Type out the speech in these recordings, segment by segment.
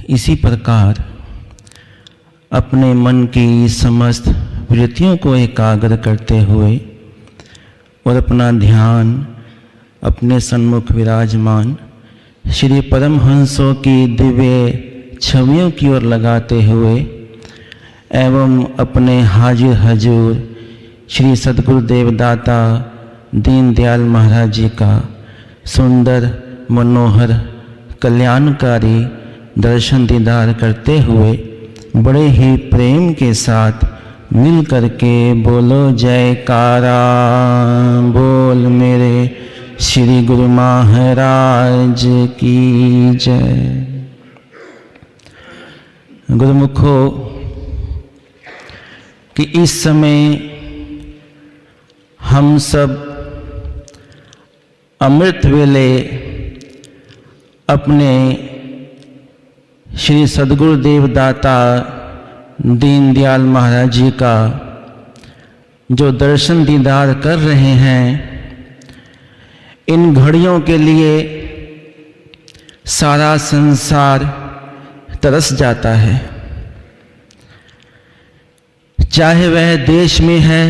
इसी प्रकार अपने मन की समस्त वृत्तियों को एकाग्र करते हुए और अपना ध्यान अपने सन्मुख विराजमान श्री परमहंसों की दिव्य छवियों की ओर लगाते हुए एवं अपने हाजिर हजूर श्री सद्गुरुदेव दाता दीनदयाल महाराज जी का सुंदर मनोहर कल्याणकारी दर्शन दीदार करते हुए बड़े ही प्रेम के साथ मिल करके बोलो जयकारा, बोल मेरे श्री गुरु महाराज की जय। गुरुमुखो कि इस समय हम सब अमृत वेले अपने श्री सद्गुरुदेव दाता दीनदयाल महाराज जी का जो दर्शन दीदार कर रहे हैं, इन घड़ियों के लिए सारा संसार तरस जाता है। चाहे वह देश में है,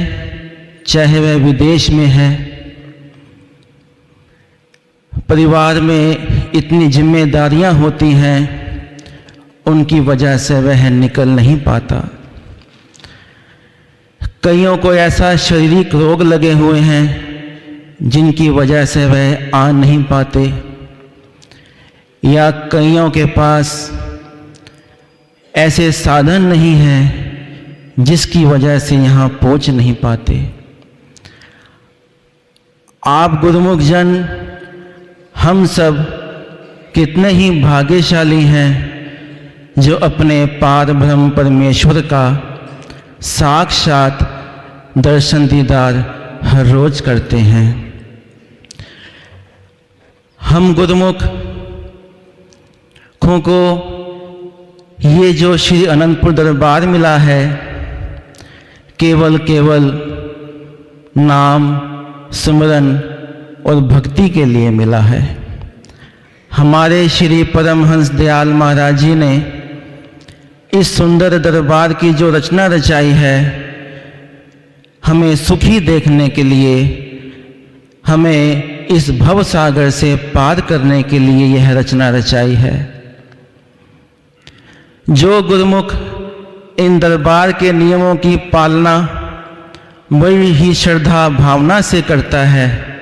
चाहे वह विदेश में है, परिवार में इतनी जिम्मेदारियां होती हैं, उनकी वजह से वह निकल नहीं पाता। कईयों को ऐसा शारीरिक रोग लगे हुए हैं जिनकी वजह से वह आ नहीं पाते, या कईयों के पास ऐसे साधन नहीं हैं जिसकी वजह से यहाँ पहुँच नहीं पाते। आप गुरुमुख जन हम सब कितने ही भाग्यशाली हैं जो अपने पार ब्रह्म परमेश्वर का साक्षात दर्शन दीदार हर रोज करते हैं। हम गुरुमुखों को ये जो श्री अनंतपुर दरबार मिला है, केवल नाम सुमरन और भक्ति के लिए मिला है। हमारे श्री परमहंस दयाल महाराज जी ने इस सुंदर दरबार की जो रचना रचाई है, हमें सुखी देखने के लिए, हमें इस भव सागर से पार करने के लिए यह रचना रचाई है। जो गुरुमुख इन दरबार के नियमों की पालना बड़ी ही श्रद्धा भावना से करता है,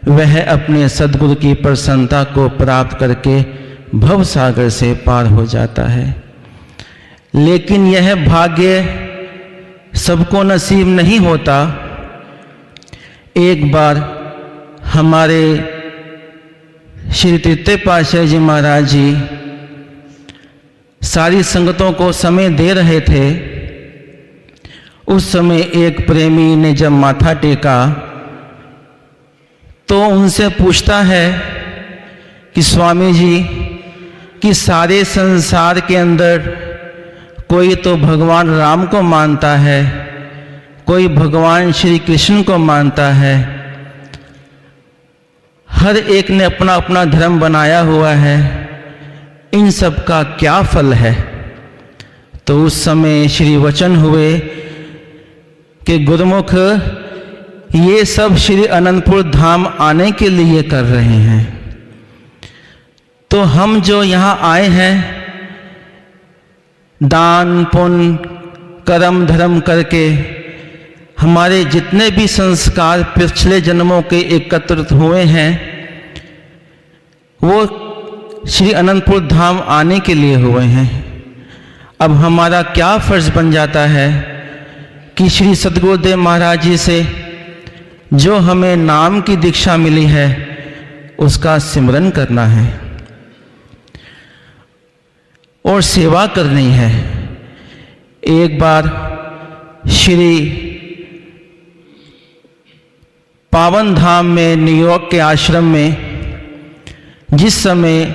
वह अपने सद्गुरु की प्रसन्नता को प्राप्त करके भव सागर से पार हो जाता है। लेकिन यह भाग्य सबको नसीब नहीं होता। एक बार हमारे श्री तृतीय पातशाही जी महाराज जी सारी संगतों को समय दे रहे थे। उस समय एक प्रेमी ने जब माथा टेका तो उनसे पूछता है कि स्वामी जी, कि सारे संसार के अंदर कोई तो भगवान राम को मानता है, कोई भगवान श्री कृष्ण को मानता है, हर एक ने अपना अपना धर्म बनाया हुआ है, इन सब का क्या फल है? तो उस समय श्री वचन हुए कि गुरुमुख ये सब श्री अनंतपुर धाम आने के लिए कर रहे हैं। तो हम जो यहाँ आए हैं, दान पुण्य कर्म धर्म करके हमारे जितने भी संस्कार पिछले जन्मों के एकत्रित हुए हैं, वो श्री अनंतपुर धाम आने के लिए हुए हैं। अब हमारा क्या फर्ज बन जाता है कि श्री सद्गुरुदेव महाराज जी से जो हमें नाम की दीक्षा मिली है उसका सिमरन करना है और सेवा करनी है। एक बार श्री पावन धाम में न्यूयॉर्क के आश्रम में जिस समय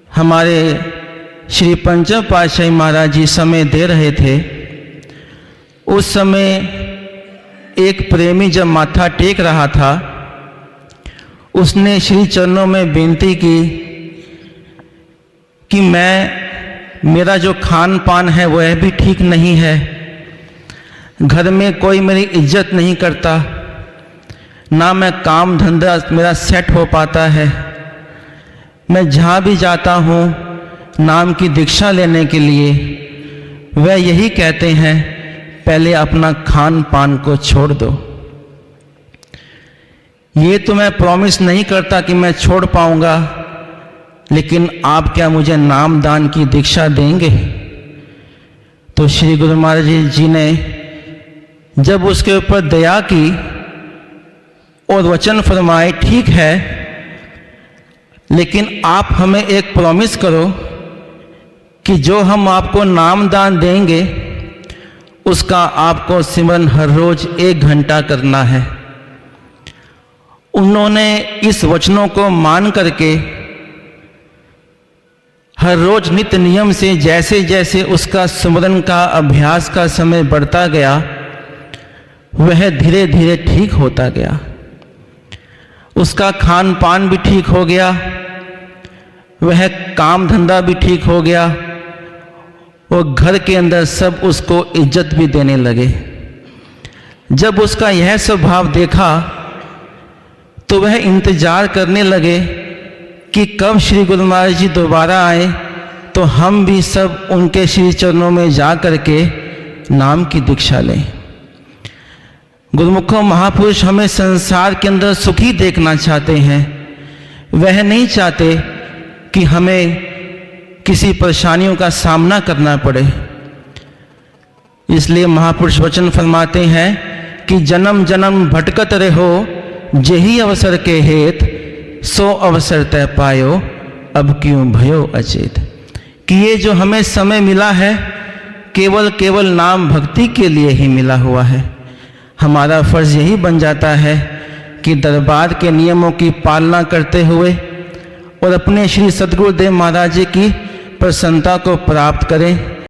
हमारे श्री पंचम पातशाही महाराज जी समय दे रहे थे, उस समय एक प्रेमी जब माथा टेक रहा था, उसने श्री चरणों में विनती की कि मेरा जो खान पान है वह भी ठीक नहीं है, घर में कोई मेरी इज्जत नहीं करता, ना मैं काम धंधा मेरा सेट हो पाता है। मैं जहाँ भी जाता हूँ नाम की दीक्षा लेने के लिए, वह यही कहते हैं पहले अपना खान पान को छोड़ दो। ये तो मैं प्रॉमिस नहीं करता कि मैं छोड़ पाऊंगा, लेकिन आप क्या मुझे नाम दान की दीक्षा देंगे? तो श्री गुरु महाराज जी ने जब उसके ऊपर दया की और वचन फरमाए, ठीक है, लेकिन आप हमें एक प्रॉमिस करो कि जो हम आपको नाम दान देंगे उसका आपको सिमरन हर रोज 1 घंटा करना है। उन्होंने इस वचनों को मान करके हर रोज नित्य नियम से जैसे जैसे उसका सिमरन का अभ्यास का समय बढ़ता गया, वह धीरे धीरे ठीक होता गया। उसका खान पान भी ठीक हो गया, वह काम धंधा भी ठीक हो गया, और घर के अंदर सब उसको इज्जत भी देने लगे। जब उसका यह स्वभाव देखा तो वह इंतजार करने लगे कि कब श्री गुरु महाराज जी दोबारा आए तो हम भी सब उनके श्री चरणों में जा करके नाम की दीक्षा लें। गुरुमुखों महापुरुष हमें संसार के अंदर सुखी देखना चाहते हैं, वह नहीं चाहते कि हमें किसी परेशानियों का सामना करना पड़े। इसलिए महापुरुष वचन फरमाते हैं कि जन्म जन्म भटकत रहो, जेही अवसर के हेत, सो अवसर तय पायो, अब क्यों भयो अचेत। कि ये जो हमें समय मिला है केवल नाम भक्ति के लिए ही मिला हुआ है। हमारा फर्ज यही बन जाता है कि दरबार के नियमों की पालना करते हुए और अपने श्री सद्गुरुदेव महाराज जी की प्रसन्नता को प्राप्त करें।